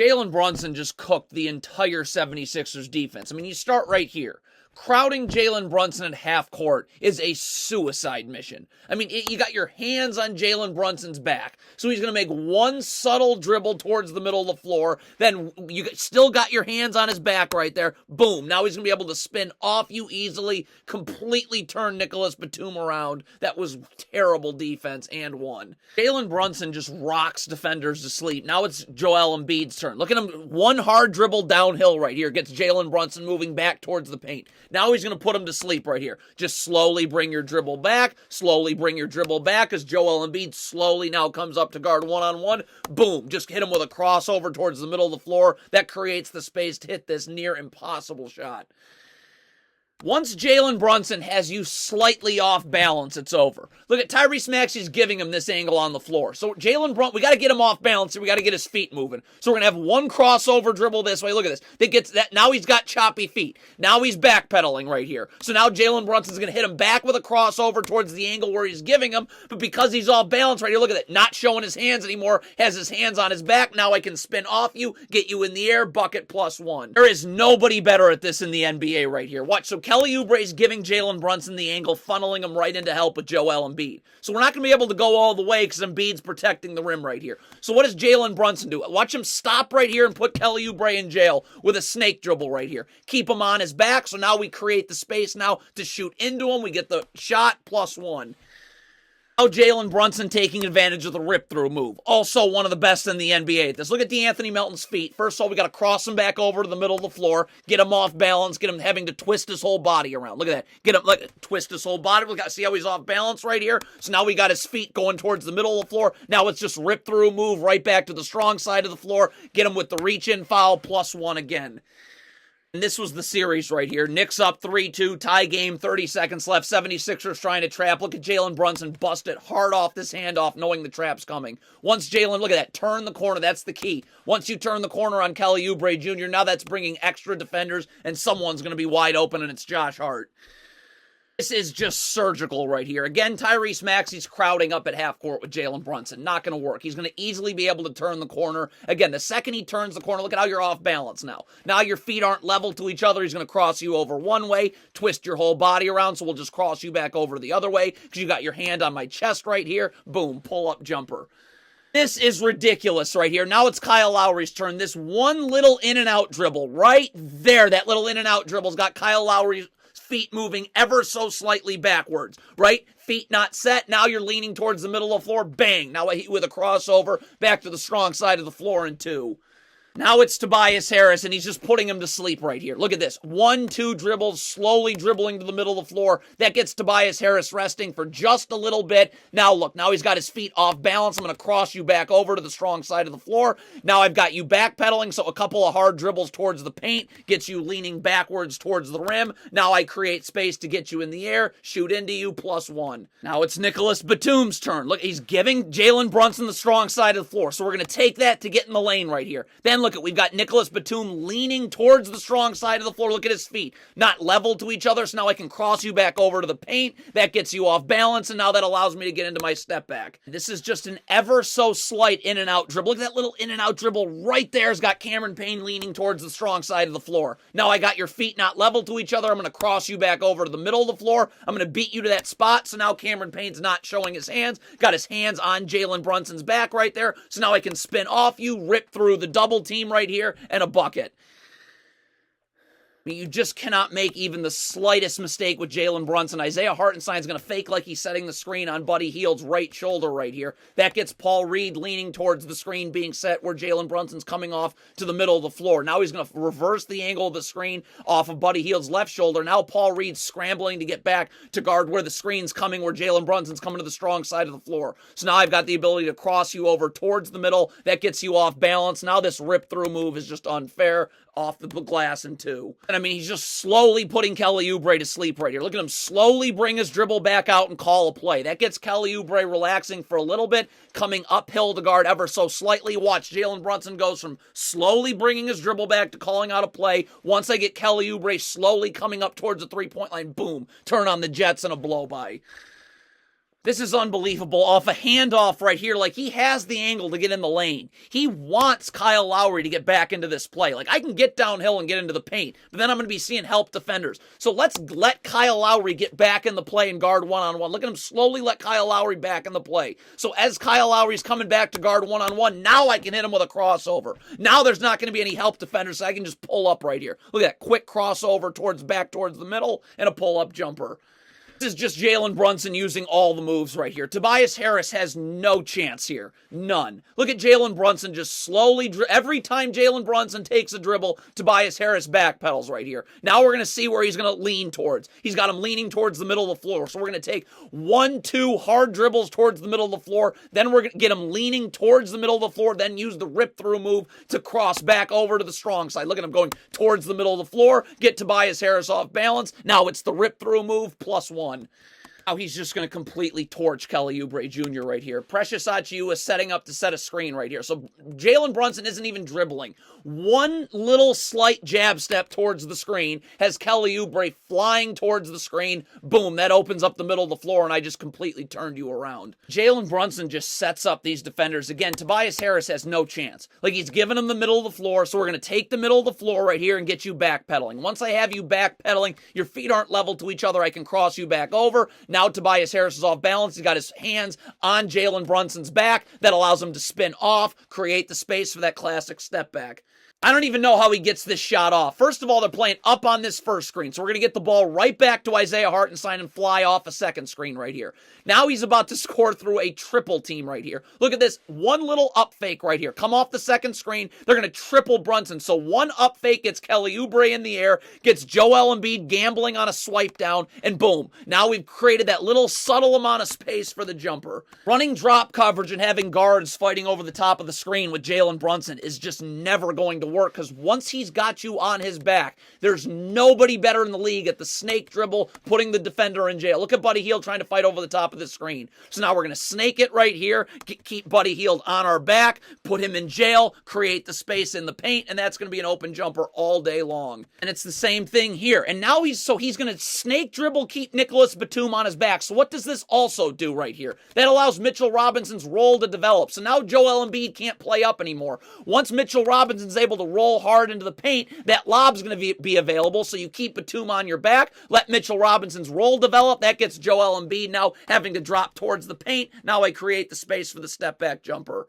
Jalen Brunson just cooked the entire 76ers defense. I mean, you start right here. Crowding Jalen Brunson at half court is a suicide mission. I mean, you got your hands on Jalen Brunson's back, so he's going to make one subtle dribble towards the middle of the floor, then you still got your hands on his back right there, boom, now he's going to be able to spin off you easily, completely turn Nicholas Batum around. That was terrible defense and one. Jalen Brunson just rocks defenders to sleep. Now it's Joel Embiid's turn. Look at him, one hard dribble downhill right here, gets Jalen Brunson moving back towards the paint. Now he's going to put him to sleep right here. Just slowly bring your dribble back. Slowly bring your dribble back as Joel Embiid slowly now comes up to guard one-on-one. Boom. Just hit him with a crossover towards the middle of the floor. That creates the space to hit this near impossible shot. Once Jalen Brunson has you slightly off balance, it's over. Look at Tyrese Maxey's giving him this angle on the floor. So Jalen Brunson, we got to get him off balance and we got to get his feet moving. So we're going to have one crossover dribble this way. Look at this. That gets that. Now he's got choppy feet. Now he's backpedaling right here. So now Jalen Brunson's going to hit him back with a crossover towards the angle where he's giving him. But because he's off balance right here, look at that. Not showing his hands anymore. Has his hands on his back. Now I can spin off you, get you in the air, bucket +1. There is nobody better at this in the NBA right here. Watch. So Kelly Oubre's giving Jalen Brunson the angle, funneling him right into help with Joel Embiid. So we're not going to be able to go all the way because Embiid's protecting the rim right here. So what does Jalen Brunson do? Watch him stop right here and put Kelly Oubre in jail with a snake dribble right here. Keep him on his back, so now we create the space now to shoot into him. We get the shot +1. Now Jalen Brunson taking advantage of the rip-through move. Also one of the best in the NBA at this. Look at DeAnthony Melton's feet. First of all, we got to cross him back over to the middle of the floor, get him off balance, get him having to twist his whole body around. Look at that. Get him, like, twist his whole body. We got to see how he's off balance right here. So now we got his feet going towards the middle of the floor. Now it's just rip-through move right back to the strong side of the floor. Get him with the reach-in foul +1 again. And this was the series right here. Knicks up 3-2, tie game, 30 seconds left. 76ers trying to trap. Look at Jalen Brunson bust it hard off this handoff, knowing the trap's coming. Once Jalen, look at that, turn the corner. That's the key. Once you turn the corner on Kelly Oubre Jr., now that's bringing extra defenders, and someone's going to be wide open, and it's Josh Hart. This is just surgical right here. Again, Tyrese Maxey's crowding up at half court with Jalen Brunson. Not going to work. He's going to easily be able to turn the corner. Again, the second he turns the corner, look at how you're off balance now. Now your feet aren't level to each other. He's going to cross you over one way, twist your whole body around, so we'll just cross you back over the other way because you got your hand on my chest right here. Boom, pull-up jumper. This is ridiculous right here. Now it's Kyle Lowry's turn. This one little in-and-out dribble right there, that little in-and-out dribble's got Kyle Lowry's feet moving ever so slightly backwards, right? Feet not set. Now you're leaning towards the middle of the floor. Bang. Now I hit you with a crossover back to the strong side of the floor in 2. Now it's Tobias Harris, and he's just putting him to sleep right here. Look at this. 1-2 dribbles, slowly dribbling to the middle of the floor. That gets Tobias Harris resting for just a little bit. Now look, now he's got his feet off balance. I'm going to cross you back over to the strong side of the floor. Now I've got you backpedaling, so a couple of hard dribbles towards the paint gets you leaning backwards towards the rim. Now I create space to get you in the air, shoot into you, +1. Now it's Nicholas Batum's turn. Look, he's giving Jalen Brunson the strong side of the floor, so we're going to take that to get in the lane right here. Then look at, we've got Nicholas Batum leaning towards the strong side of the floor. Look at his feet. Not level to each other, so now I can cross you back over to the paint. That gets you off balance, and now that allows me to get into my step back. This is just an ever so slight in and out dribble. Look at that little in and out dribble right there. Has got Cameron Payne leaning towards the strong side of the floor. Now I got your feet not level to each other. I'm going to cross you back over to the middle of the floor. I'm going to beat you to that spot, so now Cameron Payne's not showing his hands. Got his hands on Jalen Brunson's back right there, so now I can spin off you, rip through the double team right here, and a bucket. I mean, you just cannot make even the slightest mistake with Jalen Brunson. Isaiah Hartenstein's going to fake like he's setting the screen on Buddy Hield's right shoulder right here. That gets Paul Reed leaning towards the screen being set where Jalen Brunson's coming off to the middle of the floor. Now he's going to reverse the angle of the screen off of Buddy Hield's left shoulder. Now Paul Reed's scrambling to get back to guard where the screen's coming, where Jalen Brunson's coming to the strong side of the floor. So now I've got the ability to cross you over towards the middle. That gets you off balance. Now this rip-through move is just unfair. Off the glass in 2. And I mean, he's just slowly putting Kelly Oubre to sleep right here. Look at him slowly bring his dribble back out and call a play. That gets Kelly Oubre relaxing for a little bit, coming uphill to guard ever so slightly. Watch, Jalen Brunson goes from slowly bringing his dribble back to calling out a play. Once I get Kelly Oubre slowly coming up towards the three-point line, boom, turn on the Jets and a blow-by. This is unbelievable. Off a handoff right here. Like, he has the angle to get in the lane. He wants Kyle Lowry to get back into this play. Like, I can get downhill and get into the paint, but then I'm going to be seeing help defenders. So let's let Kyle Lowry get back in the play and guard one-on-one. Look at him slowly let Kyle Lowry back in the play. So as Kyle Lowry's coming back to guard one-on-one, now I can hit him with a crossover. Now there's not going to be any help defenders, so I can just pull up right here. Look at that quick crossover back towards the middle and a pull-up jumper. This is just Jalen Brunson using all the moves right here. Tobias Harris has no chance here. None. Look at Jalen Brunson just slowly, every time Jalen Brunson takes a dribble, Tobias Harris backpedals right here. Now we're going to see where he's going to lean towards. He's got him leaning towards the middle of the floor. So we're going to take 1-2 hard dribbles towards the middle of the floor. Then we're going to get him leaning towards the middle of the floor. Then use the rip-through move to cross back over to the strong side. Look at him going towards the middle of the floor. Get Tobias Harris off balance. Now it's the rip-through move +1. Now he's just going to completely torch Kelly Oubre Jr. right here. Precious Achiuwa is setting up to set a screen right here. So Jalen Brunson isn't even dribbling. One little slight jab step towards the screen has Kelly Oubre flying towards the screen. Boom, that opens up the middle of the floor, and I just completely turned you around. Jalen Brunson just sets up these defenders. Again, Tobias Harris has no chance. Like, he's giving him the middle of the floor, so we're going to take the middle of the floor right here and get you backpedaling. Once I have you backpedaling, your feet aren't level to each other, I can cross you back over. Now Tobias Harris is off balance. He's got his hands on Jalen Brunson's back. That allows him to spin off, create the space for that classic step back. I don't even know how he gets this shot off. First of all, they're playing up on this first screen, so we're going to get the ball right back to Isaiah Hartenstein and fly off a second screen right here. Now he's about to score through a triple team right here. Look at this. One little up fake right here. Come off the second screen. They're going to triple Brunson. So one up fake gets Kelly Oubre in the air, gets Joel Embiid gambling on a swipe down, and boom. Now we've created that little subtle amount of space for the jumper. Running drop coverage and having guards fighting over the top of the screen with Jalen Brunson is just never going to work, because once he's got you on his back, there's nobody better in the league at the snake dribble, putting the defender in jail. Look at Buddy Hield trying to fight over the top of the screen. So now we're going to snake it right here, keep Buddy Hield on our back, put him in jail, create the space in the paint, and that's going to be an open jumper all day long. And it's the same thing here. And now he's going to snake dribble, keep Nicholas Batum on his back. So what does this also do right here? That allows Mitchell Robinson's roll to develop. So now Joel Embiid can't play up anymore. Once Mitchell Robinson's able to roll hard into the paint, that lob's going to be available, so you keep Batum on your back, let Mitchell Robinson's roll develop. That gets Joel Embiid now having to drop towards the paint. Now I create the space for the step back jumper.